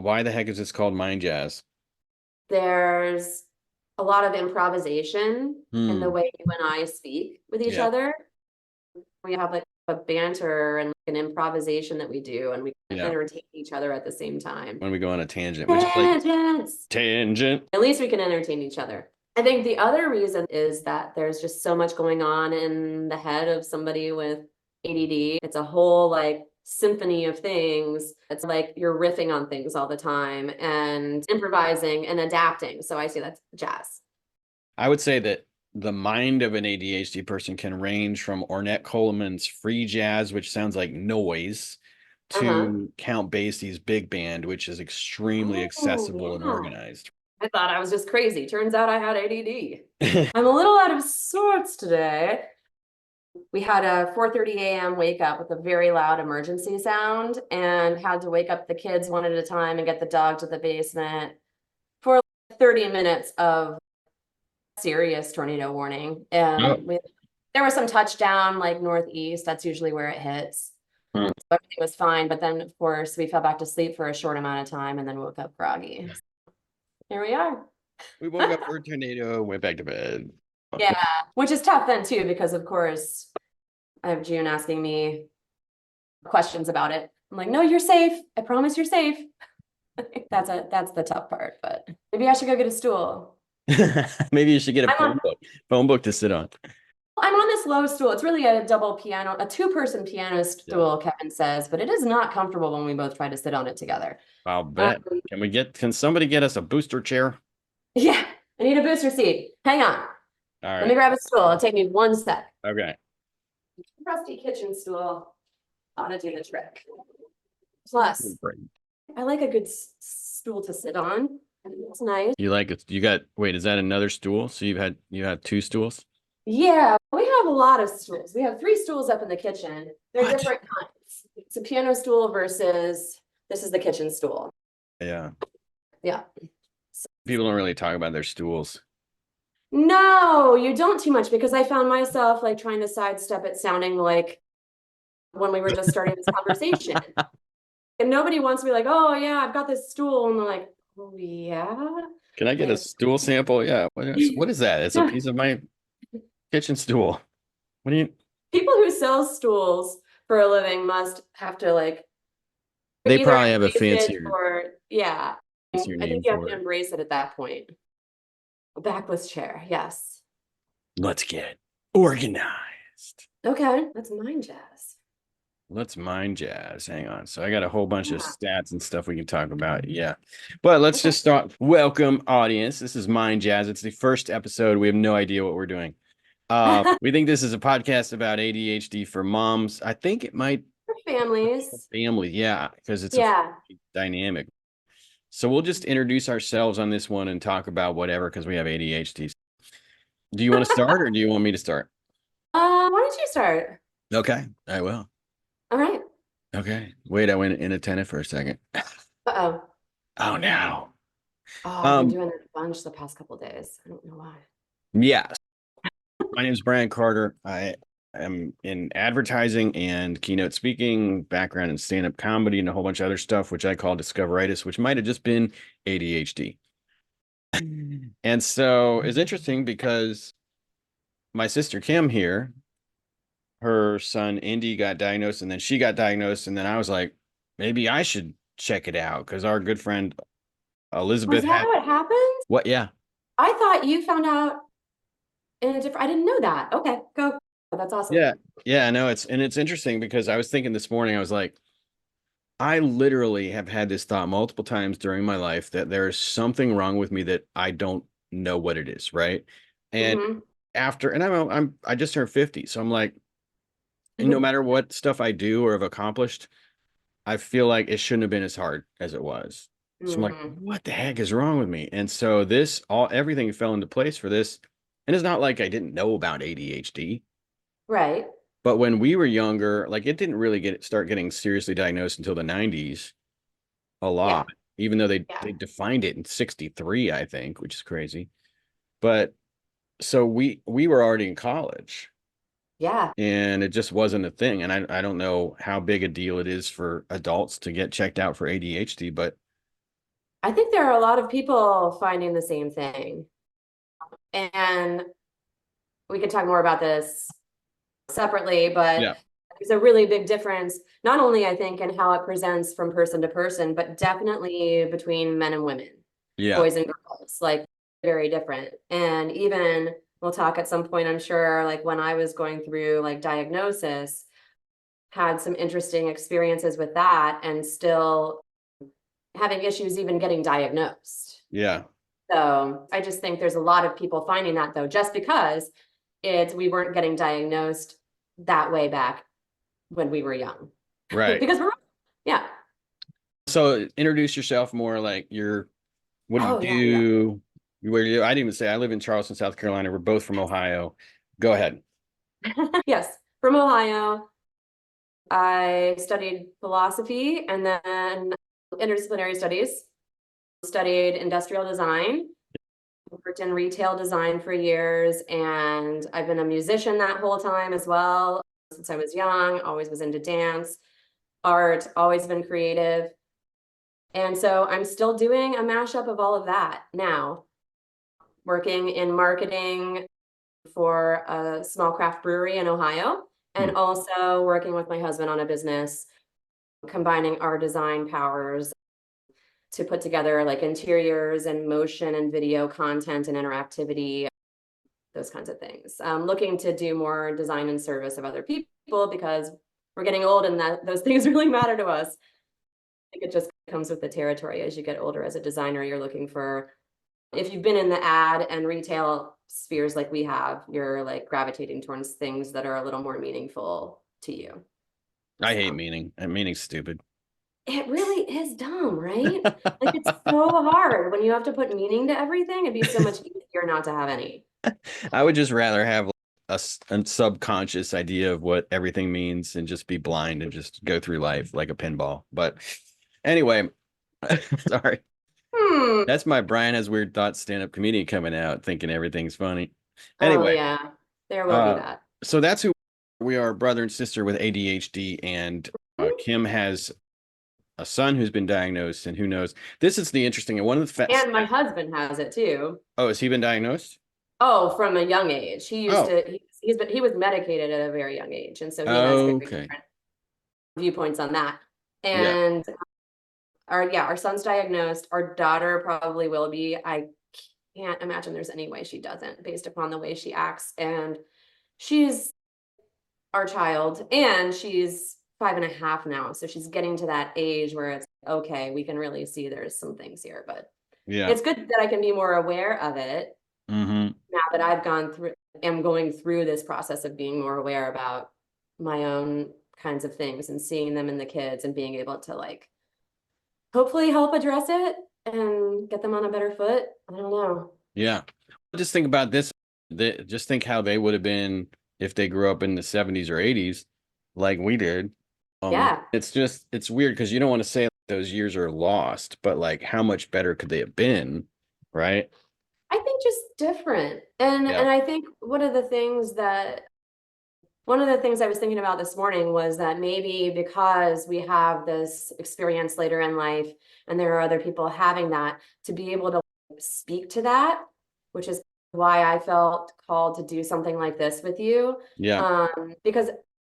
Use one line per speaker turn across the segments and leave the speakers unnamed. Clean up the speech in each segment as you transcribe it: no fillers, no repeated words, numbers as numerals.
Why the heck is this called Mind Jazz?
There's a lot of improvisation in the
Hmm.
way you and I speak with each
Yeah.
other. We have like a banter and like an improvisation that we do, and we
Yeah.
entertain each other at the same time.
When we go on a tangent, which is like
Tangents.
tangent.
At least we can entertain each other. I think the other reason is that there's just so much going on in the head of somebody with ADD. It's a whole like symphony of things. It's like you're riffing on things all the time and improvising and adapting. So I see that's jazz.
I would say that the mind of an ADHD person can range from Ornette Coleman's free jazz, which sounds like noise,
Uh-huh.
to Count Basie's big band, which is extremely
Oh,
accessible and
yeah.
organized.
I thought I was just crazy. Turns out I had ADD. I'm a little out of sorts today. We had a 4:30 a.m. wake up with a very loud emergency sound and had to wake up the kids one at a time and get the dog to the basement for like 30 minutes of serious tornado warning.
Oh.
There was some touchdown like northeast. That's usually where it hits.
Hmm.
So everything was fine. But then, of course, we fell back to sleep for a short amount of time and then woke up groggy. Here we are.
We woke up for a tornado, went back to bed.
Yeah, which is tough then too, because of course I have June asking me questions about it. I'm like, no, you're safe. I promise you're safe. That's the tough part, but maybe I should go get a stool.
Maybe you should get a
I'm on
phone book to sit on.
I'm on this low stool. It's really a double piano, a two-person piano
Yeah.
stool, Kevin says, but it is not comfortable when we both try to sit on it together.
I'll
Um,
bet. Can somebody get us a booster chair?
yeah, I need a booster seat. Hang on.
All
Let me
right.
grab a stool. It'll take me 1 sec.
Okay.
Rusty kitchen stool ought to do the trick. Plus, I like a good stool to sit on. It's nice.
You like it? Wait, is that another stool? So you have two stools?
Yeah, we have a lot of stools. We have 3 stools up in the kitchen. They're
What?
different kinds. It's a piano stool versus this is the kitchen stool.
Yeah.
Yeah.
People don't really talk about their stools.
No, you don't too much because I found myself like trying to sidestep it sounding like when we were just starting this conversation. And nobody wants to be like, oh yeah, I've got this stool. And they're like, oh yeah.
Can I get a
Like,
stool sample? Yeah. What is that? It's a piece of my kitchen stool. What do you?
people who sell stools for a living must have to like
They
either
probably have a
embrace it
fancier
or yeah.
fancier
I
name
think you have
for
to
it.
embrace it at that point. A backless chair, yes.
Let's get organized.
Okay, that's mind jazz.
Let's mind jazz. Hang on. So I got a whole bunch of
Yeah.
stats and stuff we can talk about. Yeah. But let's
Okay.
just start. Welcome, audience. This is Mind Jazz. It's the first episode. We have no idea what we're doing. We think this is a podcast about ADHD for moms. I think it might
For families.
family, yeah, because it's a
Yeah.
dynamic. So we'll just introduce ourselves on this one and talk about whatever because we have ADHD. Do you want to start or do you want me to start?
Why don't you start?
Okay, I will.
All right.
Okay. Wait, I went inattentive for a second.
Uh-oh.
Oh no.
Oh, I've been
Um,
doing it a bunch the past couple days. I don't know why.
yeah. My name is Brian Carter. I am in advertising and keynote speaking, background in stand-up comedy and a whole bunch of other stuff, which I call discoveritis, which might have just been ADHD. And so it's interesting because my sister Kim here, her son Indy got diagnosed, and then she got diagnosed, and then I was like, maybe I should check it out because our good friend
Was
Elizabeth
that
had
how it happened?
what? Yeah.
I thought you found out in a different, I didn't know that. Okay, go. That's awesome.
Yeah. Yeah, I know it's interesting because I was thinking this morning, I was like, I literally have had this thought multiple times during my life that there's something wrong with me that I don't know what it is, right? And
Mm-hmm.
I just turned 50, so I'm like, no matter what stuff I do or have accomplished, I feel like it shouldn't have been as hard as it was. So I'm like,
Mm-hmm.
what the heck is wrong with me? And so everything fell into place for this. And it's not like I didn't know about ADHD,
Right.
but when we were younger, like it didn't really start getting seriously diagnosed until the 90s a
Yeah.
lot, even though
Yeah.
they defined it in 63, I think, which is crazy. But so we were already in college
Yeah.
and it just wasn't a thing. And I don't know how big a deal it is for adults to get checked out for ADHD, but
I think there are a lot of people finding the same thing. And we could talk more about this separately, but
Yeah.
there's a really big difference, not only I think in how it presents from person to person, but definitely between men and women,
Yeah.
boys and girls, like very different. And even we'll talk at some point, I'm sure, like when I was going through like diagnosis, had some interesting experiences with that and still having issues even getting diagnosed.
Yeah.
So I just think there's a lot of people finding that though, just because we weren't getting diagnosed that way back when we were young.
Right.
Because yeah.
So introduce yourself more, like what do you
Oh yeah, yeah.
do? Where do you, I didn't even say I live in Charleston, South Carolina. We're both from Ohio. Go ahead.
Yes, from Ohio. I studied philosophy and then interdisciplinary studies, studied industrial design, worked in retail design for years, and I've been a musician that whole time as well. Since I was young, always was into dance, art, always been creative. And so I'm still doing a mashup of all of that now, working in marketing for a small craft brewery in Ohio,
Hmm.
and also working with my husband on a business, combining our design powers to put together like interiors and motion and video content and interactivity, those kinds of things. Looking to do more design and service of other people because we're getting old and those things really matter to us. I think it just comes with the territory. As you get older as a designer, you're looking for, if you've been in the ad and retail spheres like we have, you're like gravitating towards things that are a little more meaningful to you.
I hate
So
meaning. And meaning's stupid.
it really is dumb, right? Like it's so hard when you have to put meaning to everything. It'd be so much easier not to have any.
I would just rather have a subconscious idea of what everything means and just be blind and just go through life like a pinball. But anyway, sorry.
Hmm.
That's my Brian Has Weird Thoughts stand-up comedian coming out thinking everything's funny.
Oh
Anyway,
yeah, there will be
uh,
that.
so that's who we are, brother and sister with ADHD, and Kim has a son who's been diagnosed, and who knows. This is the interesting and one of the
And my husband has it too.
Oh, has he been diagnosed?
Oh, from a young age. He used
Oh,
to, he was medicated at a very young age. And so he has very
okay.
different viewpoints on that.
Yeah.
And our son's diagnosed. Our daughter probably will be. I can't imagine there's any way she doesn't based upon the way she acts. And she's our child and she's 5.5 now. So she's getting to that age where it's okay, we can really see there's some things here, but
Yeah.
it's good that I can be more aware of it
Mm-hmm.
now that am going through this process of being more aware about my own kinds of things and seeing them in the kids and being able to like hopefully help address it and get them on a better foot. I don't know.
Yeah. Just think about this. Just think how they would have been if they grew up in the 70s or 80s, like we did.
Yeah.
It's weird because you don't want to say those years are lost, but like how much better could they have been, right?
I think just different.
Yeah.
And I think one of the things I was thinking about this morning was that maybe because we have this experience later in life and there are other people having that, to be able to speak to that, which is why I felt called to do something like this with you.
Yeah.
Because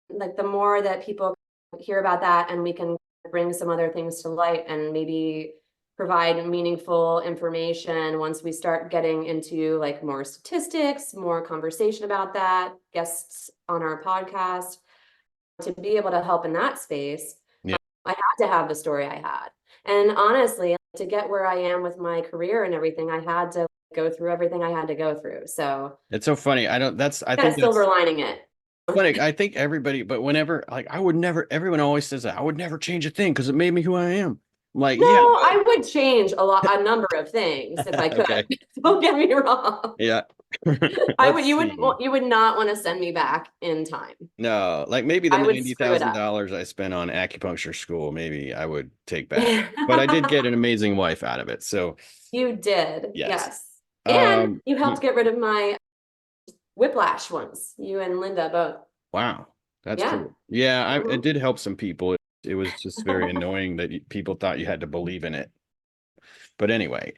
like the more that people hear about that and we can bring some other things to light and maybe provide meaningful information once we start getting into like more statistics, more conversation about that, guests on our podcast, to be able to help in that space.
Yeah.
I had to have the story I had. And honestly, to get where I am with my career and everything, I had to go through everything I had to go through. So
It's so funny. I
kind
think
of silver
that's
lining it.
funny. I think everybody, but whenever, like, I would never, everyone always says that I would never change a thing because it made me who I am. I'm like,
No,
yeah,
I would change a number of things if I
but
could.
okay.
Don't get me wrong.
Yeah.
I would,
Let's see.
you would not want to send me back in time.
No, like maybe the
I would screw it up.
$90,000 I spent on acupuncture school, maybe I would take back. But I did get an amazing wife out of it. So
You did,
yes.
yes. And you
Hmm,
helped get rid of my whiplash ones, you and Linda both.
wow, that's
Yeah.
cool. Yeah, it
Mhm.
did help some people. It was just very annoying that people thought you had to believe in it. But anyway,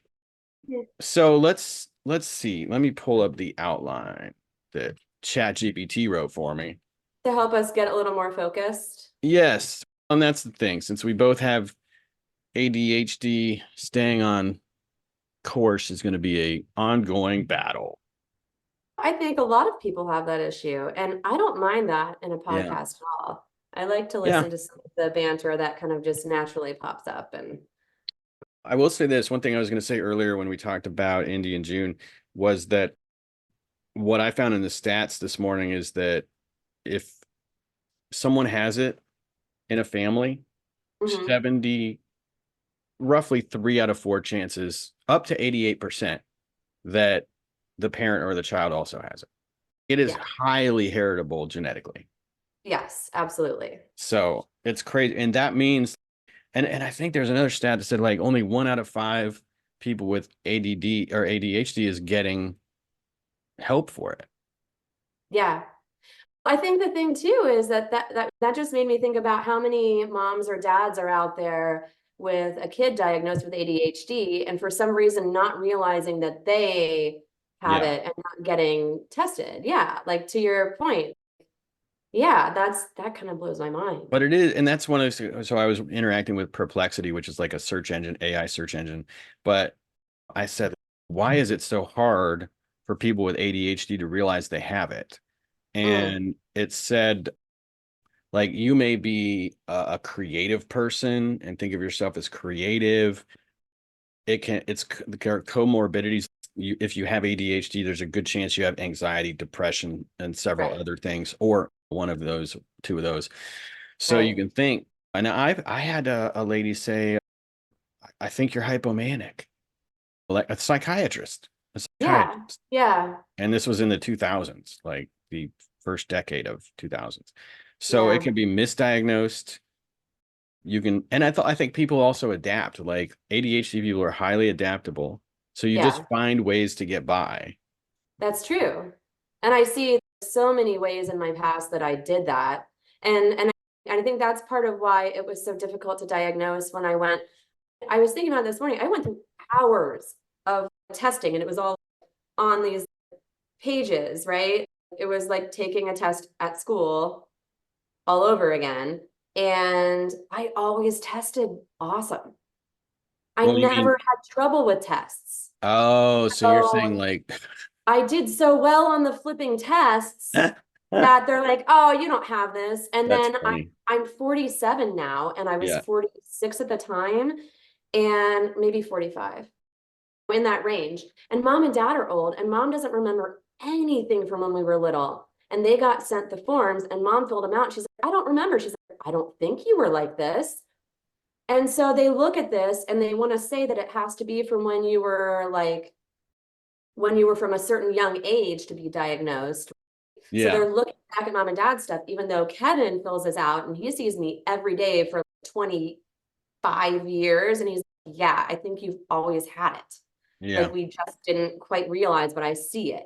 Yeah.
so let's see. Let me pull up the outline that ChatGPT wrote for me.
To help us get a little more focused.
Yes, and that's the thing. Since we both have ADHD, staying on course is going to be a ongoing battle.
I think a lot of people have that issue, and I don't mind that in a
Yeah.
podcast at all. I like to
Yeah.
listen to some of the banter that kind of just naturally pops up. And
I will say this one thing I was going to say earlier when we talked about Indy and June was that what I found in the stats this morning is that if someone has it in a family,
Mhm.
70, roughly 3 out of 4 chances, up to 88%, that the parent or the child also has it. It is
Yeah,
highly heritable genetically.
yes, absolutely.
So it's crazy. And that means, and I think there's another stat that said like only 1 out of 5 people with ADD or ADHD is getting help for it.
Yeah. I think the thing too is that just made me think about how many moms or dads are out there with a kid diagnosed with ADHD and for some reason not realizing that they have
Yeah.
it and not getting tested. Yeah, like to your point. Yeah, that kind of blows my mind.
But it is, and that's one of those. So I was interacting with Perplexity, which is like a search engine, AI search engine. But I said, why is it so hard for people with ADHD to realize they have it?
Mm,
And it said, like, you may be a creative person and think of yourself as creative. There are comorbidities. If you have ADHD, there's a good chance you have anxiety, depression, and several
right,
other things, or one of those, two of those. So you
right.
can think, and I had a lady say, I think you're hypomanic, like a
Yeah,
psychiatrist.
yeah,
And this was in the 2000s, like the first decade of 2000s. So it
yeah,
can be misdiagnosed. You can, and I think people also adapt. Like ADHD people are highly adaptable. So you just
yeah.
find ways to get by.
That's true. And I see so many ways in my past that I did that. And I think that's part of why it was so difficult to diagnose when I was thinking about it this morning. I went through hours of testing and it was all on these pages, right? It was like taking a test at school all over again. And I always tested awesome. I
Well, you
never
mean,
had trouble with tests.
oh, so you're saying
So
like,
I did so well on the flipping tests that they're like, "Oh, you don't have this." And
that's
then
funny.
I'm 47 now, and I was
Yeah.
46 at the time, and maybe 45 in that range. And mom and dad are old, and mom doesn't remember anything from when we were little. And they got sent the forms, and mom filled them out. She's like, "I don't remember." She's like, "I don't think you were like this." And so they look at this and they want to say that it has to be from when you were from a certain young age to be diagnosed. So
Yeah.
they're looking back at mom and dad stuff, even though Kevin fills this out and he sees me every day for 25 years. And he's like, yeah, I think you've always had it.
Yeah.
Like we just didn't quite realize, but I see it.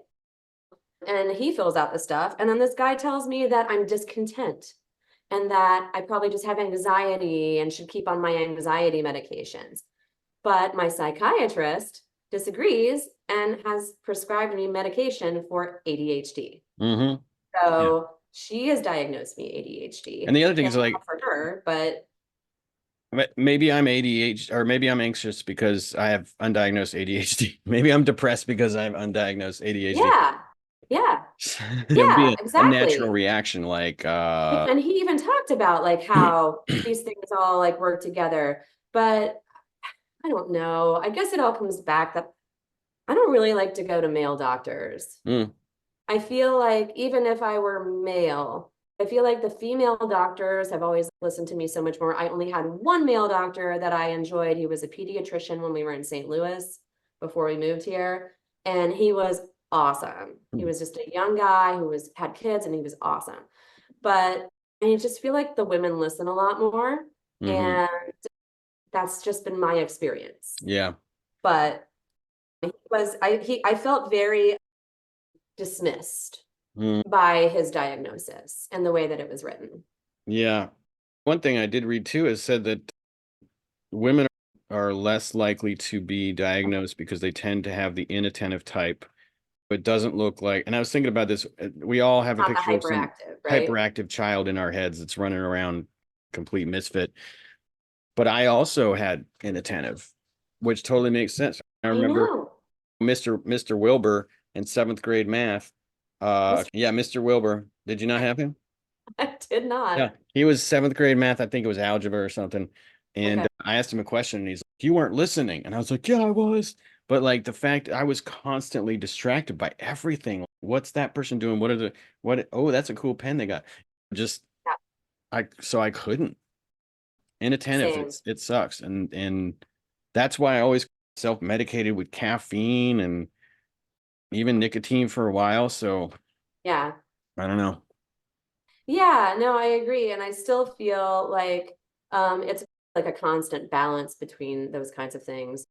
And he fills out the stuff. And then this guy tells me that I'm discontent and that I probably just have anxiety and should keep on my anxiety medications. But my psychiatrist disagrees and has prescribed me medication for ADHD.
Mm-hmm. Yeah.
So she has diagnosed me ADHD.
And the other thing
Thank
is like,
God for her, but
maybe I'm ADHD, or maybe I'm anxious because I have undiagnosed ADHD. Maybe I'm depressed because I have undiagnosed ADHD.
yeah, yeah,
It would
yeah,
be a natural
exactly.
reaction, like,
And he even talked about like how these things all like work together. But I don't know. I guess it all comes back that I don't really like to go to male doctors.
mm,
I feel like even if I were male, I feel like the female doctors have always listened to me so much more. I only had one male doctor that I enjoyed. He was a pediatrician when we were in St. Louis before we moved here, and he was awesome. He was just a young guy who was had kids, and he was awesome. But I just feel like the women listen a lot more,
hmm,
and that's just been my experience.
yeah,
But I felt very dismissed
mm,
by his diagnosis and the way that it was written.
yeah. One thing I did read too is said that women are less likely to be diagnosed because they tend to have the inattentive type. It doesn't look like, and I was thinking about this. We all have a
Not the
picture of some
hyperactive, right?
hyperactive child in our heads that's running around complete misfit. But I also had inattentive, which totally makes sense. I
I
remember
know.
Mr. Wilbur in seventh grade math.
Mr.
Yeah, Mr. Wilbur. Did you not have him?
I did
Yeah,
not.
he was seventh grade math. I think it was algebra or something. And
Okay.
I asked him a question, and he's like, "You weren't listening." And I was like, "Yeah, I was." But like the fact I was constantly distracted by everything. What's that person doing? What are the what? Oh, that's a cool pen they got. Just
Yeah,
so I couldn't. Inattentive.
same.
It sucks, and that's why I always self-medicated with caffeine and even nicotine for a while. So
Yeah.
I don't know.
Yeah, no, I agree. And I still feel like it's like a constant balance between those kinds of things.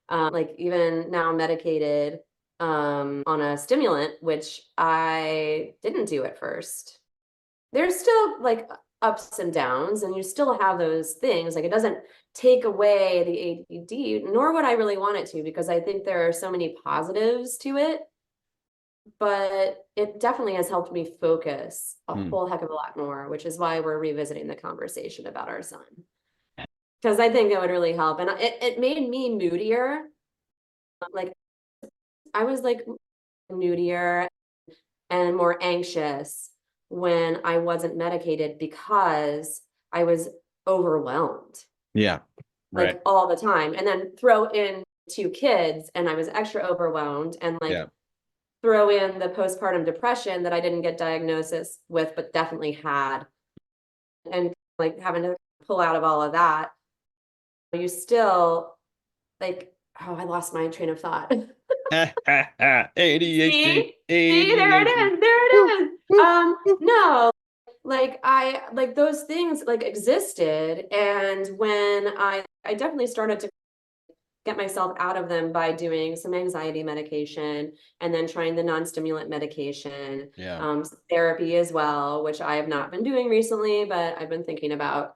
Like even now I'm medicated on a stimulant, which I didn't do at first. There's still like ups and downs, and you still have those things. Like it doesn't take away the ADD, nor would I really want it to, because I think there are so many positives to it. But it definitely has helped me focus a
Hmm.
whole heck of a lot more, which is why we're revisiting the conversation about our son. Because I think it would really help. And it made me moodier. Like I was like moodier and more anxious when I wasn't medicated because I was overwhelmed
Yeah. Right.
like all the time. And then throw in two kids and I was extra overwhelmed and like
Yeah.
throw in the postpartum depression that I didn't get diagnosis with, but definitely had. And like having to pull out of all of that, you still like, oh, I lost my train of thought.
ADHD,
See, there it
ADHD.
is. There
Woo,
it is.
woo, woo.
No, like I like those things like existed. And when I definitely started to get myself out of them by doing some anxiety medication and then trying the non-stimulant medication,
Yeah.
therapy as well, which I have not been doing recently, but I've been thinking about.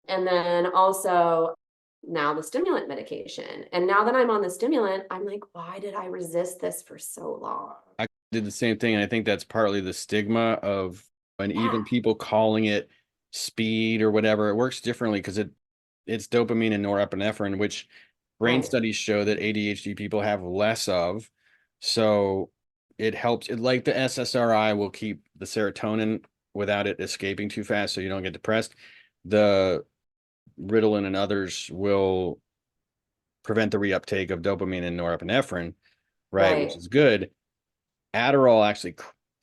And then also now the stimulant medication. And now that I'm on the stimulant, I'm like, why did I resist this for so long?
I did the same thing. And I think that's partly the stigma of, and
Yeah,
even people calling it speed or whatever, it works differently because it's dopamine and norepinephrine, which brain
right,
studies show that ADHD people have less of. So it helps. It like the SSRI will keep the serotonin without it escaping too fast, so you don't get depressed. The Ritalin and others will prevent the reuptake of dopamine and norepinephrine, right? Which
right.
is good. Adderall actually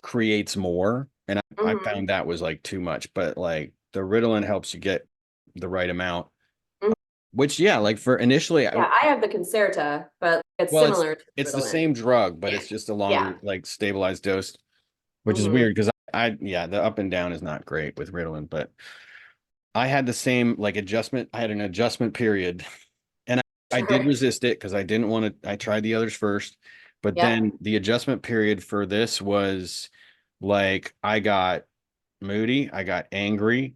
creates more, and I
Mhm.
found that was like too much, but like the Ritalin helps you get the right amount.
Mhm.
Which, yeah, like for initially,
Yeah, I have the Concerta, but it's
well, it's
similar to
it's the
Ritalin.
same drug, but
Yeah.
it's just a
Yeah.
longer, like stabilized dose, which is
Hmm.
weird because yeah, the up and down is not great with Ritalin, but I had the same like adjustment. I had an adjustment period, and I did
Sure.
resist it because I didn't want to. I tried the others first, but
Yep.
then the adjustment period for this was like I got moody, I got angry,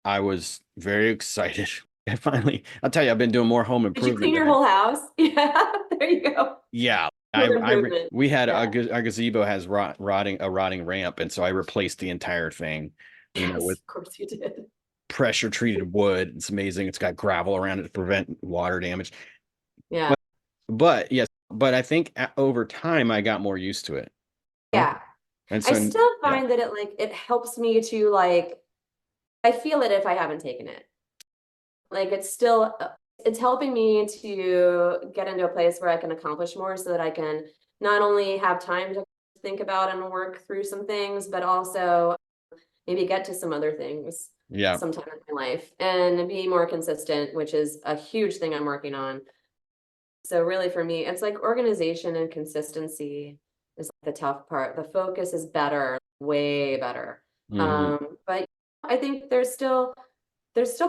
I was very excited. I finally, I'll tell you, I've been doing more home
Did you clean
improvement
your
than I,
whole house? Yeah, there you go.
yeah.
Home improvement.
We had
Yeah.
our gazebo has rotting ramp, and so I replaced the entire thing,
Yes,
with
of course you did.
pressure treated wood. It's amazing. It's got gravel around it to prevent water damage.
Yeah.
But yes, but I think over time I got more used to it. Huh?
Yeah.
And
I
so
still
yeah,
find that it helps me to like I feel it if I haven't taken it. Like it's still it's helping me to get into a place where I can accomplish more so that I can not only have time to think about and work through some things, but also maybe get to some other things
yeah,
sometime in my life and be more consistent, which is a huge thing I'm working on. So really for me, it's like organization and consistency is the tough part. The focus is better, way better.
hmm,
But I think there's still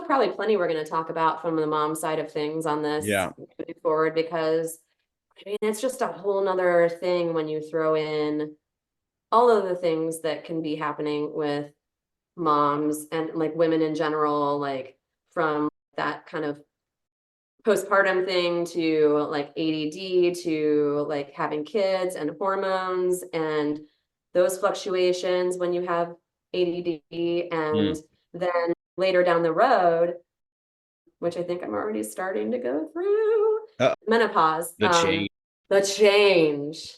probably plenty we're going to talk about from the mom side of things on this
yeah,
moving forward because I mean it's just a whole nother thing when you throw in all of the things that can be happening with moms and like women in general, like from that kind of postpartum thing to like ADD to like having kids and hormones and those fluctuations when you have ADD. And
Mm.
then later down the road, which I think I'm already starting to go through,
Uh,
menopause,
the change.
the change,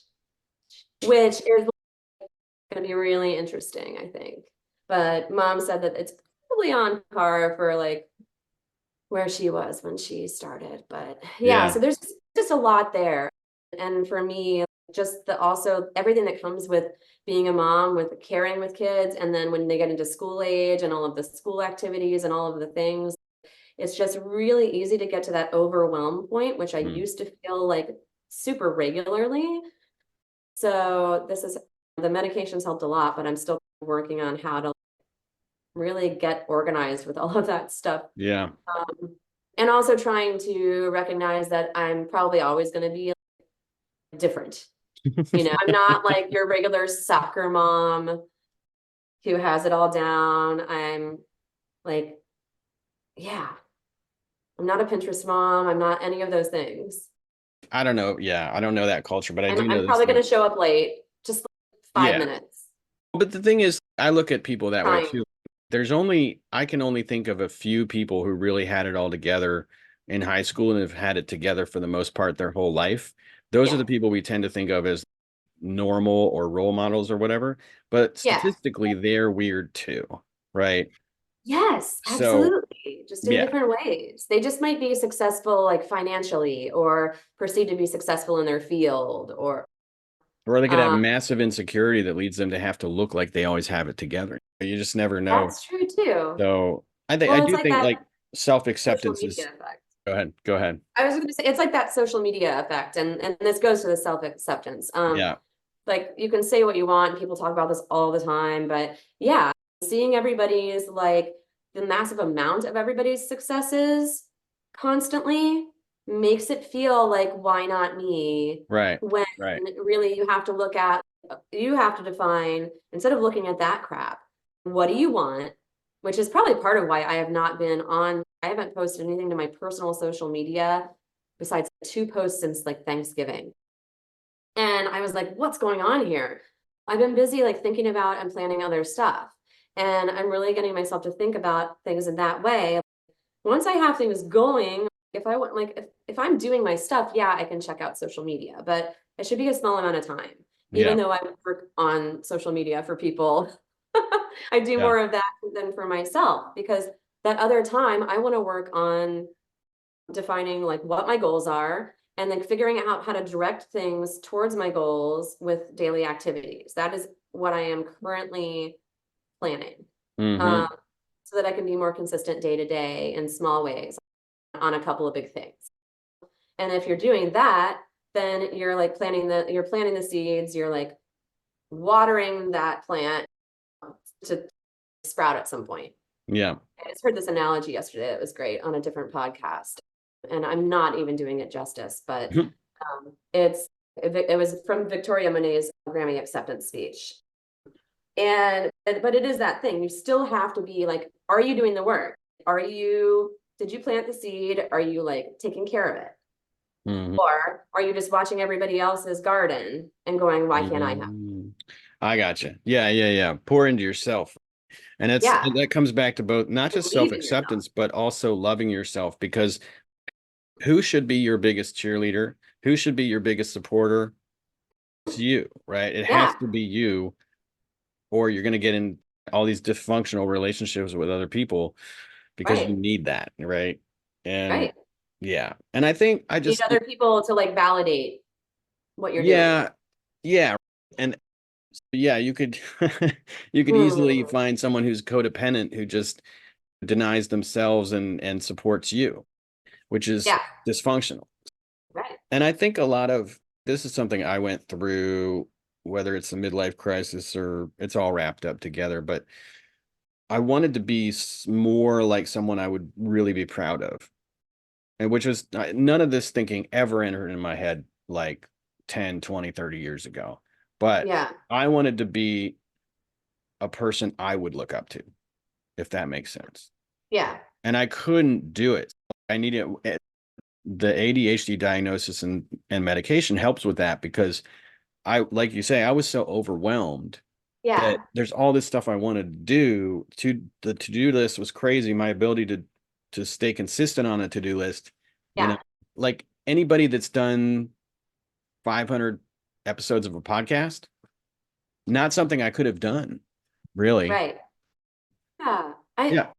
which is going to be really interesting, I think. But mom said that it's probably on par for like where she was when she started. But yeah,
Yeah.
so there's just a lot there. And for me, just the also everything that comes with being a mom, with caring with kids, and then when they get into school age and all of the school activities and all of the things, it's just really easy to get to that overwhelm point, which I
Mm.
used to feel like super regularly. So this is the medications helped a lot, but I'm still working on how to really get organized with all of that stuff.
Yeah.
And also trying to recognize that I'm probably always going to be different. You know, I'm not like your regular soccer mom who has it all down. I'm like, yeah, I'm not a Pinterest mom. I'm not any of those things.
I don't know. Yeah, I don't know that culture, but I
And
do know
I'm
this.
probably going to show up late, just like five
Yeah.
minutes.
But the thing is, I look at people that way
Trying.
too. I can only think of a few people who really had it all together in high school and have had it together for the most part their whole life. Those are
Yeah.
the people we tend to think of as normal or role models or whatever. But
Yeah.
statistically, they're weird too, right?
Yes,
So,
absolutely. Just in
yeah.
different ways. They just might be successful like financially or perceived to be successful in their field or
Or they could have
um
massive insecurity that leads them to have to look like they always have it together. You just never know.
that's true too.
So I
Well, it's
do
like
think
that
like
social
self-acceptance is,
media effect.
go ahead. Go ahead.
I was going to say it's like that social media effect, and this goes to the self-acceptance.
Yeah.
Like you can say what you want, and people talk about this all the time, but yeah, seeing everybody's like the massive amount of everybody's successes constantly makes it feel like why not me?
Right.
When
Right.
really you have to define instead of looking at that crap, what do you want? Which is probably part of why I haven't posted anything to my personal social media besides 2 posts since like Thanksgiving. And I was like, what's going on here? I've been busy like thinking about and planning other stuff. And I'm really getting myself to think about things in that way. Once I have things going, if I want like if I'm doing my stuff, yeah, I can check out social media, but it should be a small amount of time. Even
Yeah.
though I work on social media for people, I do
Yeah.
more of that than for myself because that other time I want to work on defining like what my goals are and then figuring out how to direct things towards my goals with daily activities. That is what I am currently planning.
Hmm.
Um, so that I can be more consistent day to day in small ways on a couple of big things. And if you're doing that, then you're planting the seeds, you're like watering that plant to sprout at some point.
Yeah.
I just heard this analogy yesterday that was great on a different podcast. And I'm not even doing it justice, but it was from Victoria Monet's Grammy acceptance speech. But it is that thing. You still have to be like, are you doing the work? Did you plant the seed? Are you like taking care of it?
Hmm.
Or are you just watching everybody else's garden and going, why can't I have?
I gotcha. Yeah. Yeah. Yeah. Pour into yourself. And
Yeah,
that comes back to both not just
believe in yourself.
self-acceptance, but also loving yourself because who should be your biggest cheerleader? Who should be your biggest supporter? It's you, right? It has
Yeah,
to be you, or you're going to get in all these dysfunctional relationships with other people because you
right,
need that, right? And
right.
yeah. And I think I
You need
just,
other people to like validate what you're doing.
yeah, yeah. And yeah, you could you could easily
Hmm.
find someone who's codependent who just denies themselves and supports you, which is
Yeah,
dysfunctional.
right.
And I think a lot of this is something I went through, whether it's a midlife crisis or it's all wrapped up together, but I wanted to be more like someone I would really be proud of. And which was none of this thinking ever entered in my head like 10, 20, 30 years ago. But
Yeah,
I wanted to be a person I would look up to, if that makes sense.
yeah,
And I couldn't do it. I needed the ADHD diagnosis and medication helps with that because like you say, I was so overwhelmed that
Yeah.
there's all this stuff I wanted to do. The to-do list was crazy. My ability to stay consistent on a to-do list, you know,
Yeah.
like anybody that's done 500 episodes of a podcast, not something I could have done, really.
Right. Yeah. I
Yeah.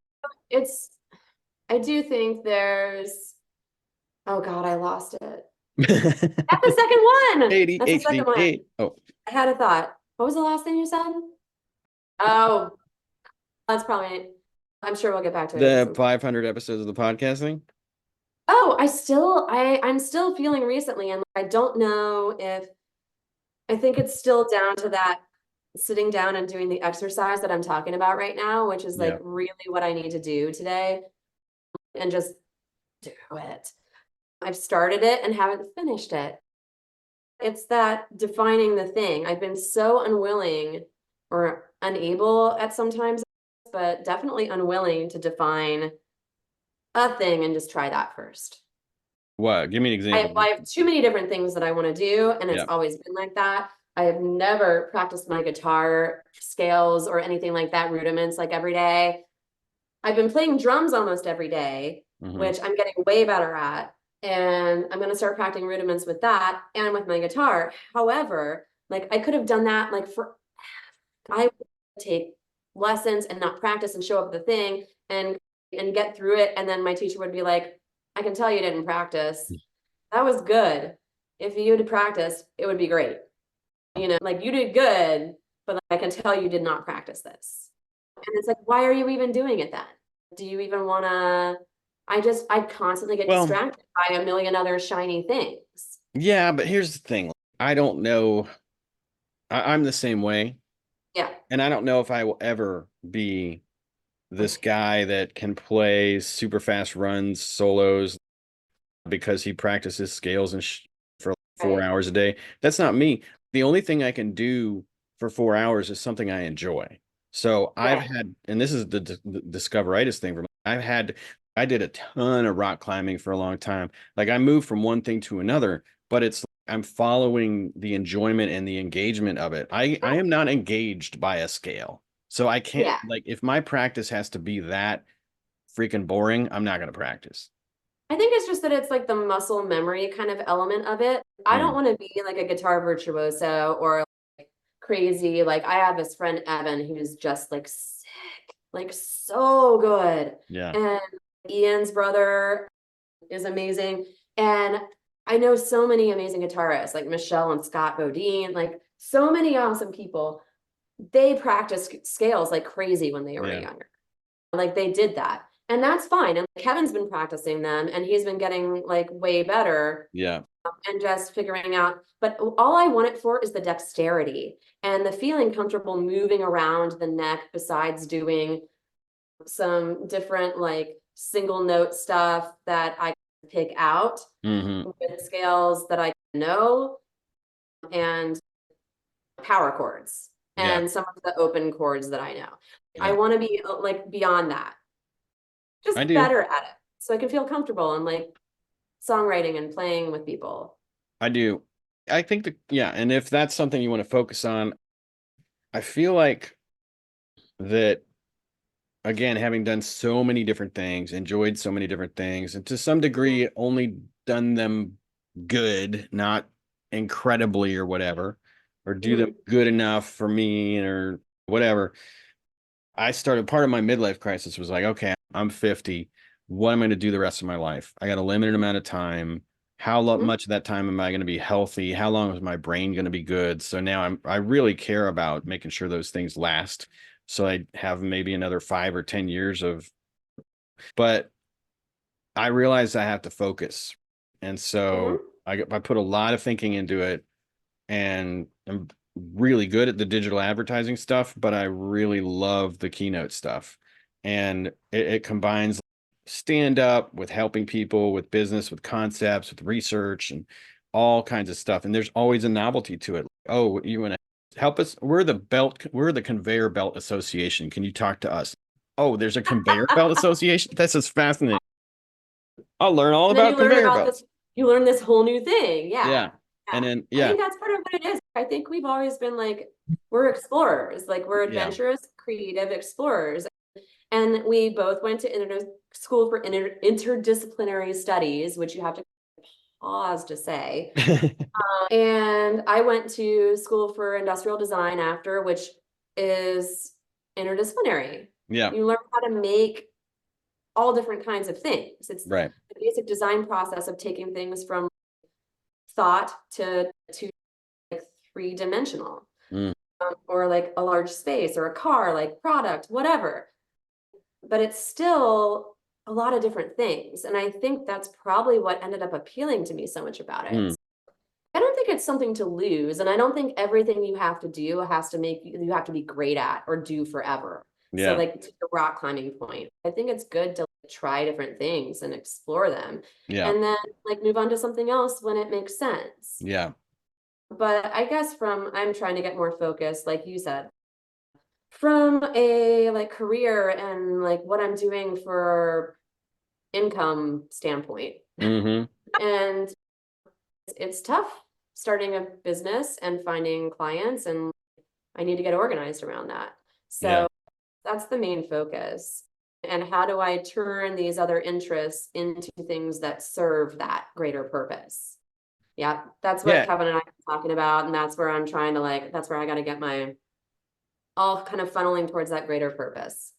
it's I do think there's oh God, I lost it. That's the second one. That's the second
ADHD.
one.
Oh,
I had a thought. What was the last thing you said? Oh, that's probably I'm sure we'll get back to it at
the
some point.
500 episodes of the podcast thing.
Oh, I'm still feeling recently, and I don't know if I think it's still down to that sitting down and doing the exercise that I'm talking about right now, which is like
Yeah.
really what I need to do today and just do it. I've started it and haven't finished it. It's that defining the thing. I've been so unwilling or unable at sometimes, but definitely unwilling to define a thing and just try that first.
What? Give me an example.
I have too many different things that I want to do, and it's
Yeah.
always been like that. I have never practiced my guitar scales or anything like that, rudiments like every day. I've been playing drums almost every day,
Hmm.
which I'm getting way better at. And I'm going to start practicing rudiments with that and with my guitar. However, like I could have done that like for I would take lessons and not practice and show up at the thing and get through it. And then my teacher would be like, I can tell you didn't practice. That was good. If you had practiced, it would be great. You know, like you did good, but like, I can tell you did not practice this. And it's like, why are you even doing it then? Do you even want to? I constantly get
Well,
distracted by a million other shiny things.
yeah, but here's the thing. I don't know. I'm the same way.
Yeah.
And I don't know if I will ever be this guy that can play super fast runs, solos because he practices scales and for 4 hours a day. That's not me. The only thing I can do for 4 hours is something I enjoy. So I've
Right.
had, and this is the discoveritis thing for me. I did a ton of rock climbing for a long time. Like I moved from one thing to another, but it's I'm following the enjoyment and the engagement of it. I am not engaged by a scale. So I can't
Yeah.
like if my practice has to be that freaking boring, I'm not going to practice.
I think it's just that it's like the muscle memory kind of element of it. I don't
Mm,
want to be like a guitar virtuoso or like crazy. Like I have this friend Evan who's just like sick, like so good.
yeah.
And Ian's brother is amazing. And I know so many amazing guitarists like Michelle and Scott Bodine, like so many awesome people. They practice scales like crazy when they were
Yeah.
younger. Like they did that. And that's fine. And Kevin's been practicing them and he's been getting like way better
Yeah.
and just figuring out. But all I want it for is the dexterity and the feeling comfortable moving around the neck besides doing some different like single note stuff that I can pick out
Hmm.
with scales that I know and power chords
Yeah.
and some of the open chords that I know. I
Yeah.
want to be like beyond that,
I
just
do.
better at it so I can feel comfortable and like songwriting and playing with people.
I do. I think yeah, and if that's something you want to focus on, I feel like that again, having done so many different things, enjoyed so many different things, and to some degree only done them good, not incredibly or whatever, or do them
Mhm.
good enough for me or whatever. I started part of my midlife crisis was like, okay, I'm 50. What am I going to do the rest of my life? I got a limited amount of time. How
Mhm.
much of that time am I going to be healthy? How long is my brain going to be good? So now I really care about making sure those things last. So I have maybe another 5 or 10 years of, but I realize I have to focus. And so
Mhm.
I put a lot of thinking into it and I'm really good at the digital advertising stuff, but I really love the keynote stuff. And it combines stand up with helping people with business, with concepts, with research, and all kinds of stuff. And there's always a novelty to it. Oh, you want to help us? We're the conveyor belt association. Can you talk to us? Oh, there's a conveyor belt association? That's just fascinating. I'll learn all
And then you
about
learn
conveyor
about
belts.
this, you learn this whole new thing.
Yeah.
Yeah.
And
Yeah.
then,
I
yeah.
think that's part of what it is. I think we've always been like, we're explorers, like we're
Yeah.
adventurous, creative explorers. And we both went to school for interdisciplinary studies, which you have to pause to say. And I went to school for industrial design after, which is interdisciplinary.
Yeah.
You learn how to make all different kinds of things. It's
Right.
the basic design process of taking things from thought to like three-dimensional,
Mm.
or like a large space or a car, like product, whatever. But it's still a lot of different things. And I think that's probably what ended up appealing to me so much about it.
Mm.
I don't think it's something to lose. And I don't think everything you have to do has to make you have to be great at or do forever. So
Yeah.
like to the rock climbing point, I think it's good to try different things and explore them.
Yeah.
And then like move on to something else when it makes sense.
Yeah.
But I guess I'm trying to get more focused, like you said, from a like career and like what I'm doing for income standpoint.
Mm-hmm.
And it's tough starting a business and finding clients, and I need to get organized around that. So
Yeah.
that's the main focus. And how do I turn these other interests into things that serve that greater purpose? Yeah, that's what
Yeah.
Kevin and I are talking about. And that's where I'm trying to that's where I got to get my all kind of funneling towards that greater purpose.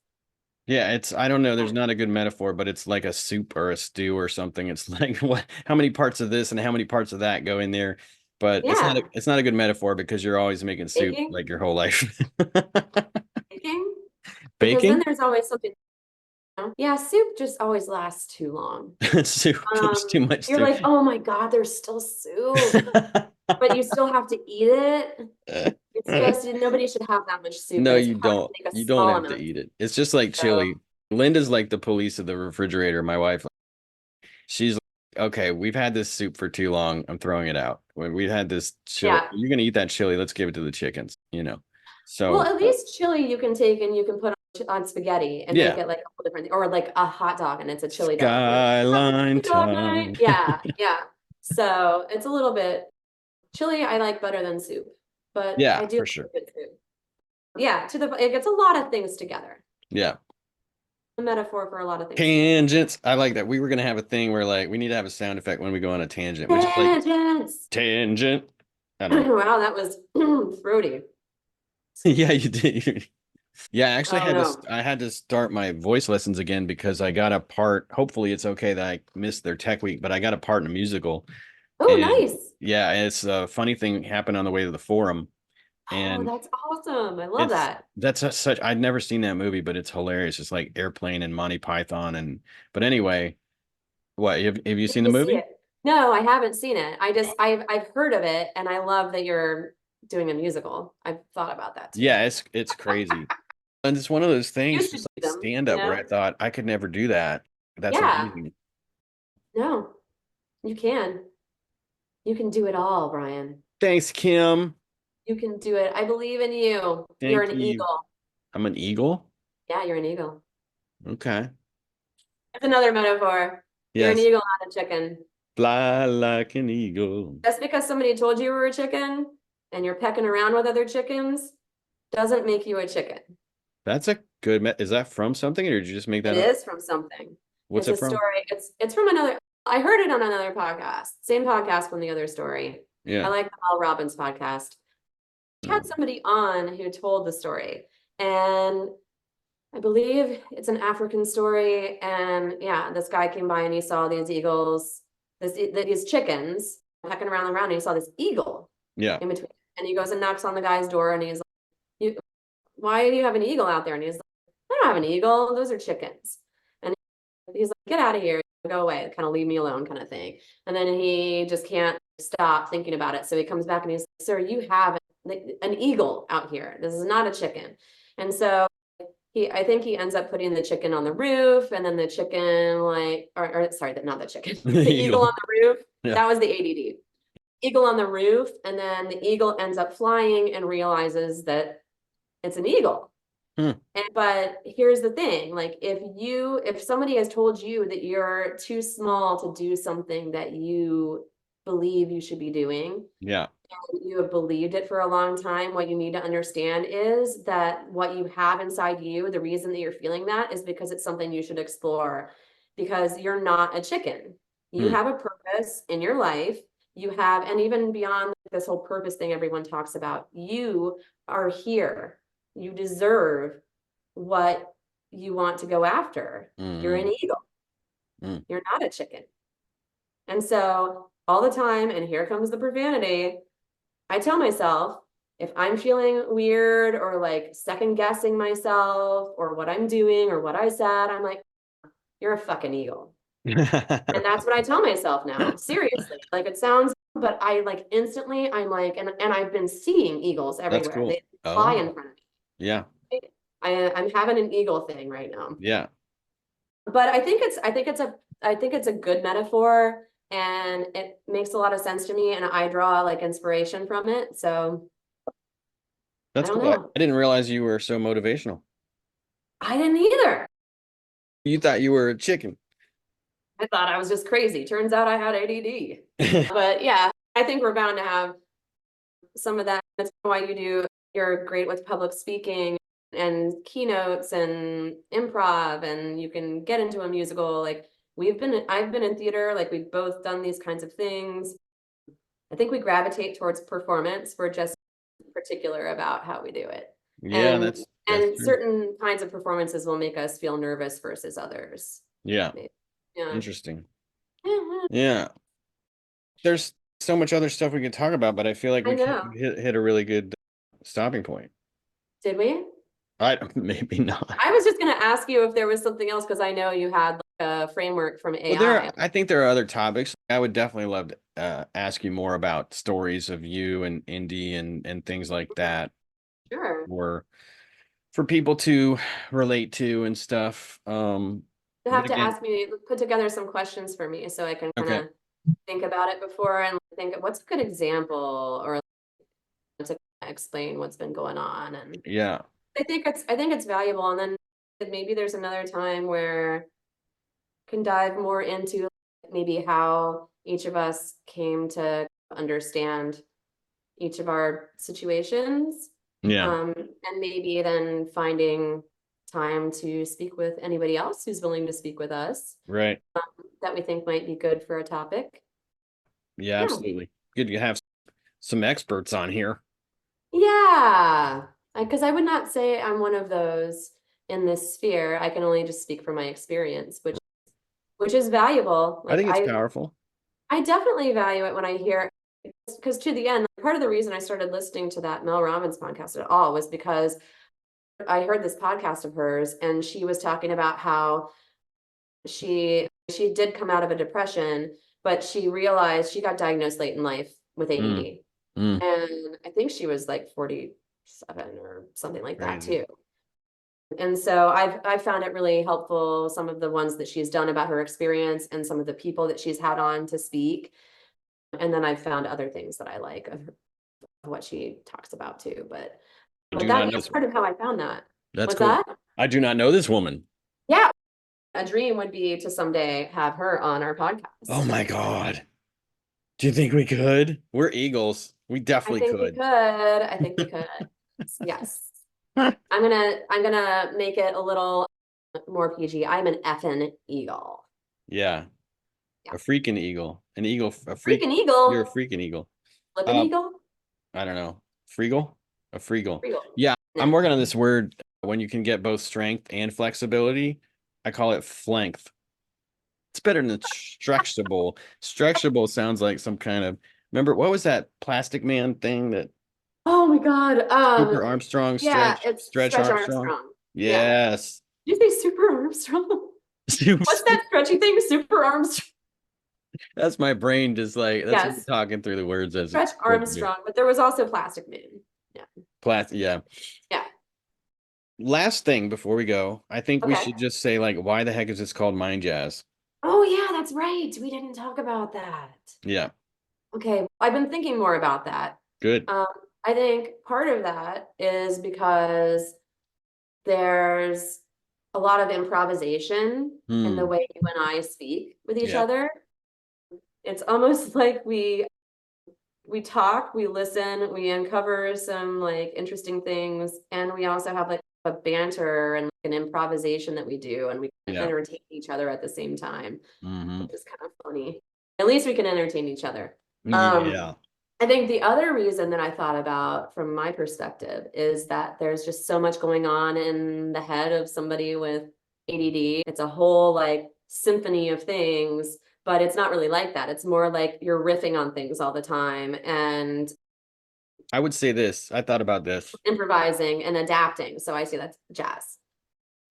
Yeah, I don't know, there's not a good metaphor, but it's like a soup or a stew or something. It's like how many parts of this and how many parts of that go in there. But
Yeah.
it's not a good metaphor because you're always making soup
Baking,
like your whole life.
baking, because then
Baking?
there's always something. Yeah, soup just always lasts too long.
Soup. There's too much
You're
soup.
like, oh my God, there's still soup, but you still have to eat it. It's just nobody should have that much soup,
No,
and it's
you
hard to
don't.
make a
You don't
small
have to
amount.
eat it. It's just like
So
chili. Linda's like the police of the refrigerator. My wife, she's like, okay, we've had this soup for too long. I'm throwing it out. When we had this chili,
yeah,
you're gonna eat that chili. Let's give it to the chickens, you know.
well,
So
at least chili you can take and you can put on spaghetti and make
yeah.
it like a whole different, or like a hot dog and it's a chili dog. You're like,
Skyline
dog night.
time.
Yeah, yeah. So it's a little bit chili I like better than soup, but I
Yeah,
do
for
like
sure.
good soup. Yeah, it gets a lot of things together.
Yeah.
A metaphor for a lot of things together.
Tangents. I like that. We were gonna have a thing where like we need to have a sound effect when we go on a tangent, which is like
Tangents.
tangent. I don't know.
Wow, that was throaty.
Yeah, you did. Yeah, I actually
Oh
had to
no.
I had to start my voice lessons again because I got a part. Hopefully it's okay that I missed their tech week, but I got a part in a musical.
Oh,
And
nice.
yeah, it's a funny thing happened on the way to the forum.
Oh,
And
that's awesome. I love that.
such I'd never seen that movie, but it's hilarious. It's like Airplane and Monty Python and but anyway, what have you
Did
seen the
you see
movie?
it? No, I haven't seen it. I've heard of it, and I love that you're doing a musical. I've thought about that too.
Yeah, it's crazy. And it's one of those things,
Used to
just
do
like
them,
stand up, where I thought I could never do that. That's
Yeah.
amazing.
No, you can. You can do it all, Brian.
Thanks, Kim.
You can do it. I believe in you. You're
Thank
an
you.
eagle.
I'm an eagle.
Yeah, you're an eagle.
Okay.
That's another metaphor. You're an
Yes.
eagle, not a chicken.
Fly like an eagle.
Just because somebody told you were a chicken and you're pecking around with other chickens doesn't make you a chicken.
That's a good is that from something, or did you just make that
It
up?
is from something.
What's
It's
it
a
from?
story. It's from another. I heard it on another podcast. Same podcast from the other story. I
Yeah.
like the Mel Robbins podcast. We had somebody on who told the story, and I believe it's an African story. And yeah, this guy came by and he saw these eagles, these chickens pecking around the ground, and he saw this eagle
Yeah.
in between. And he goes and knocks on the guy's door, and he's like, why do you have an eagle out there? And he's like, I don't have an eagle. Those are chickens. And he's like, get out of here. Go away. Kind of leave me alone kind of thing. And then he just can't stop thinking about it. So he comes back and he's like, sir, you have an eagle out here. This is not a chicken. And so I think he ends up putting the chicken on the roof, and then the chicken or sorry, not the chicken, the eagle on the roof.
Yeah.
That was the ADD. Eagle on the roof, and then the eagle ends up flying and realizes that it's an eagle. But here's the thing, like if somebody has told you that you're too small to do something that you believe you should be doing,
Yeah.
you have believed it for a long time, what you need to understand is that what you have inside you, the reason that you're feeling that is because it's something you should explore, because you're not a chicken. You
Hmm.
have a purpose in your life. You have, and even beyond this whole purpose thing everyone talks about, you are here. You deserve what you want to go after. You're an
Mm.
eagle.
Mm.
You're not a chicken. And so all the time, and here comes the profanity, I tell myself, if I'm feeling weird or like second guessing myself or what I'm doing or what I said, I'm like, you're a fucking eagle. And that's what I tell myself now. Seriously. Like it sounds, but I like instantly, I'm like, and I've been seeing eagles
That's
everywhere.
cool.
They fly
Oh,
in front of
yeah.
me. I'm having an eagle thing right now.
Yeah.
But I think it's a good metaphor and it makes a lot of sense to me and I draw like inspiration from it. So I
That's
don't
cool. I
know.
didn't realize you were so motivational.
I didn't either.
You thought you were a chicken.
I thought I was just crazy. Turns out I had ADD. But yeah, I think we're bound to have some of that. That's why you're great with public speaking and keynotes and improv, and you can get into a musical. Like I've been in theater, like we've both done these kinds of things. I think we gravitate towards performance. We're just particular about how we do it.
Yeah,
And
that's
and
true.
certain kinds of performances will make us feel nervous versus others.
Yeah.
Maybe. Yeah.
Interesting.
Yeah,
Yeah. There's so much other stuff we could talk about, but I feel like
I
we kind
know.
of hit a really good stopping point.
Did we?
I maybe not.
I was just going to ask you if there was something else because I know you had like a framework from
Well,
AI.
I think there are other topics. I would definitely love to ask you more about stories of you and Indy and things like that,
Sure.
or for people to relate to and stuff.
You
But
have to
again,
ask me, put together some questions for me so I can kind
okay,
of think about it before and think what's a good example or to explain what's been going on. And
yeah,
I think it's valuable. And then maybe there's another time where can dive more into maybe how each of us came to understand each of our situations.
yeah,
And maybe then finding time to speak with anybody else who's willing to speak with us
right,
that we think might be good for a topic.
yeah,
Yeah.
absolutely. Good to have some experts on here.
Yeah. Because I would not say I'm one of those in this sphere. I can only just speak from my experience, which is valuable.
I
Like
think it's powerful.
I definitely value it when I hear because to the end, part of the reason I started listening to that Mel Robbins podcast at all was because I heard this podcast of hers and she was talking about how she did come out of a depression, but she realized she got diagnosed late in life with
Mm,
ADD.
mm,
And I think she was like 47 or something like that
crazy.
too. And so I've found it really helpful, some of the ones that she's done about her experience and some of the people that she's had on to speak. And then I've found other things that I like of what she talks about too.
I
But
do not know
that's
this.
part of how I found that.
That's
What's
cool.
that?
I do not know this woman.
Yeah. A dream would be to someday have her on our
Oh
podcast.
my God. Do you think we could? We're Eagles. We
I
definitely
think we
could.
could. I think we could. Yes. I'm gonna make it a little more PG. I'm an effing eagle.
Yeah,
Yeah.
a freaking eagle. An eagle, a freak.
Freaking
You're a
eagle.
freaking eagle.
Flipping
Uh,
eagle.
I don't know. Freagle? A freagle.
Freegle.
Yeah,
No.
I'm working on this word when you can get both strength and flexibility. I call it flanked. It's better than stretchable. Stretchable sounds like some kind of, remember what was that Plastic Man thing that
Oh my God.
Super Armstrong
Yeah, it's
Stretch
Stretch
Armstrong?
Armstrong. Yeah.
Yes.
Did you say Super Armstrong? What's
Super.
that stretchy thing? Super Armstrong.
That's my brain just like that's me
Yes.
talking through the words as
Stretch
it's supposed to be.
Armstrong, but there was also Plastic Man. Yeah.
Yeah.
Yeah.
Last thing before we go, I think we
Okay.
should just say like why the heck is this called Mind Jazz?
Oh yeah, that's right. We didn't talk about that.
Yeah,
Okay. I've been thinking more about that.
good.
Um, I think part of that is because there's a lot of improvisation in the
Hmm.
way you and I speak with each
Yeah.
other. It's almost like we talk, we listen, we uncover some like interesting things, and we also have like a banter and like, an improvisation that we do, and we can
Yeah.
entertain each other at the same time,
Hmm.
which is kind of funny. At least we can entertain each other. Um,
Yeah.
I think the other reason that I thought about from my perspective is that there's just so much going on in the head of somebody with ADD. It's a whole like symphony of things, but it's not really like that. It's more like you're riffing on things all the time and
I would say this. I thought about this.
improvising and adapting. So I see that's jazz.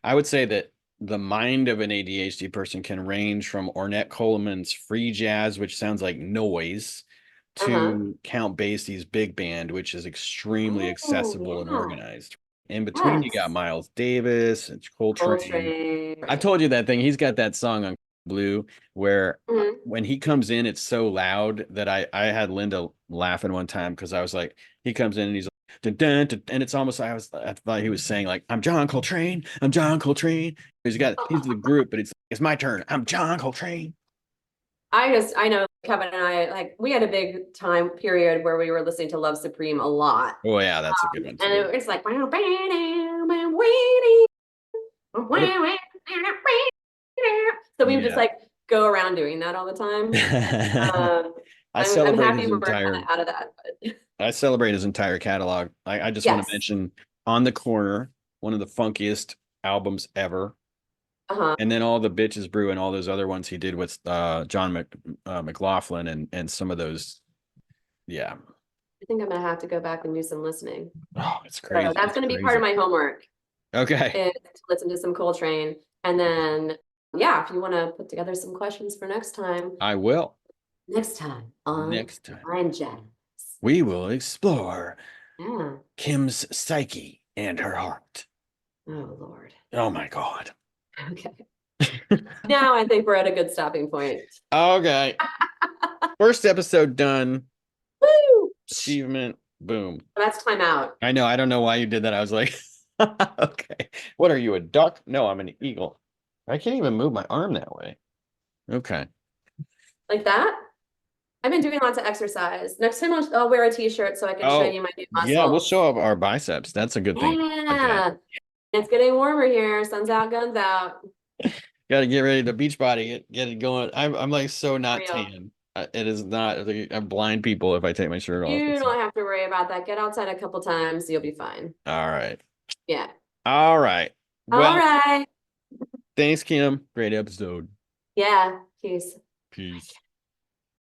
I would say that the mind of an ADHD person can range from Ornette Coleman's free jazz, which sounds like noise,
Uh-huh.
to Count Basie's big band, which is extremely
Oh,
accessible and
yeah.
organized. In between, you got
Yes.
Miles Davis and Coltrane.
Coltrane.
I've
Right.
told you that thing. He's got that song on Blue where
Mhm.
when he comes in, it's so loud that I had Linda laughing one time because I was like, he comes in and he's like, dun, dun, dun, and it's almost I thought he was saying like, I'm John Coltrane, I'm John Coltrane. He's the group, but it's my turn. I'm John Coltrane.
I know Kevin and I, like, we had a big time period where we were listening to Love Supreme a lot.
Oh yeah, that's a good one
And
too.
it's like,
What
so we would just
yeah.
like go around doing that all the time. Um,
I
I'm
celebrate
happy
his
we're kind
entire
of out of that, but
I celebrate his entire catalog. I just want to
yes.
mention On the Corner, one of the funkiest albums ever.
Uh-huh.
And then all the Bitches Brew and all those other ones he did with McLaughlin and some of those. Yeah.
I think I'm gonna have to go back and do some listening.
Oh, it's
So
crazy.
that's
It's
gonna be part of
crazy.
my homework
Okay.
is to listen to some Coltrane. And then, yeah, if you want to put together some questions for
I will.
next time on
Next time,
Mind Jazz.
we will explore
Yeah.
Kim's psyche and her heart.
Oh, Lord.
Oh my God.
Okay. Now I think we're at a good stopping point.
Okay. First episode done.
Woo!
Achievement. Boom.
That's time out.
I know. I don't know why you did that. I was like, okay. What are you, a duck? No, I'm an eagle. I can't even move my arm that way. Okay.
Like that? I've been doing lots of exercise. Next time I'll wear a t-shirt so I can show
Oh,
you my new
yeah, we'll
muscles.
show up our biceps. That's a good thing. Okay.
Yeah. It's getting warmer here. Sun's out, guns out.
Got to get ready to beach body, get it going. I'm like so not
Real.
tan. It is not. I'm blind people if I take my shirt off.
You
It's
don't have to worry about that. Get outside a couple times, you'll be fine.
all right.
Yeah.
All right.
All
Well,
right.
thanks, Kim. Great episode.
Yeah. Peace.
Peace.